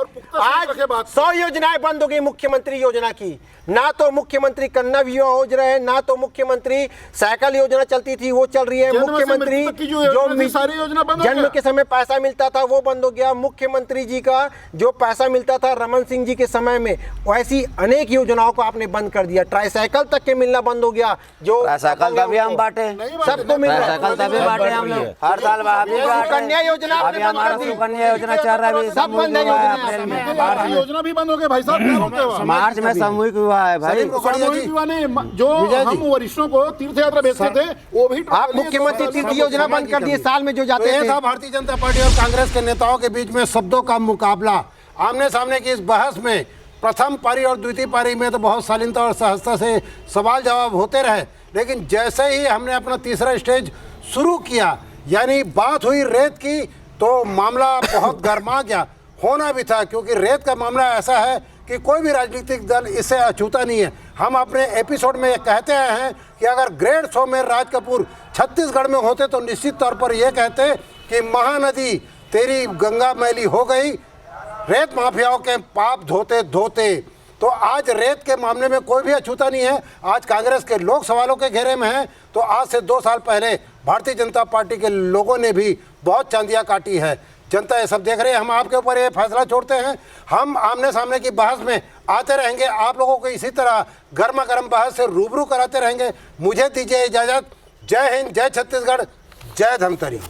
आज 100 योजनाएं बंद हो गई मुख्यमंत्री योजना की। ना तो मुख्यमंत्री कन्या विवाह योजना है, ना तो मुख्यमंत्री साइकिल योजना चलती थी वो चल रही है। मुख्यमंत्री जो सारी योजना जन्म के समय पैसा मिलता था वो बंद हो गया। मुख्यमंत्री जी का जो पैसा मिलता था रमन सिंह जी के समय में, वैसी अनेक योजनाओं को आपने बंद कर दिया। ट्राईसाइकिल तक के मिलना बंद हो गया। जो ट्राईसाइकिल तभी हम बांटे, सबको मिल रहा है, तभी बांटे हम लोग हर साल। सुकन्या योजना अभी हमारा सुकन्या योजना चल रहा है, सब बंद है। अप्रैल में योजना भी बंद हो गई भाई साहब। मार्च में सामूहिक विवाह है भाई। सामूहिक विवाह ने जो हम वरिष्ठों को तीर्थ यात्रा भेजते थे वो भी आप मुख्यमंत्री तीर्थ योजना बंद कर दिए साल में जो जाते थे। भारतीय जनता पार्टी और कांग्रेस के नेताओं के बीच में शब्दों का मुकाबला, आमने सामने की इस बहस में प्रथम पारी और द्वितीय पारी में तो बहुत शालीनता और सहजता से सवाल जवाब होते रहे, लेकिन जैसे ही हमने अपना तीसरा स्टेज शुरू किया, यानी बात हुई रेत की, तो मामला बहुत गर्मा गया। होना भी था, क्योंकि रेत का मामला ऐसा है कि कोई भी राजनीतिक दल इससे अछूता नहीं है। हम अपने एपिसोड में ये कहते आए हैं कि अगर ग्रेट शोमैन राज कपूर छत्तीसगढ़ में होते तो निश्चित तौर पर ये कहते कि महानदी तेरी गंगा मैली हो गई, रेत माफियाओं के पाप धोते धोते। तो आज रेत के मामले में कोई भी अछूता नहीं है। आज कांग्रेस के लोग सवालों के घेरे में हैं, तो आज से 2 साल पहले भारतीय जनता पार्टी के लोगों ने भी बहुत चांदियाँ काटी है। जनता ये सब देख रहे हैं। हम आपके ऊपर ये फैसला छोड़ते हैं। हम आमने सामने की बहस में आते रहेंगे, आप लोगों को इसी तरह गर्मा गर्म बहस से रूबरू कराते रहेंगे। मुझे दीजिए इजाज़त। जय हिंद, जय छत्तीसगढ़, जय धमतरी।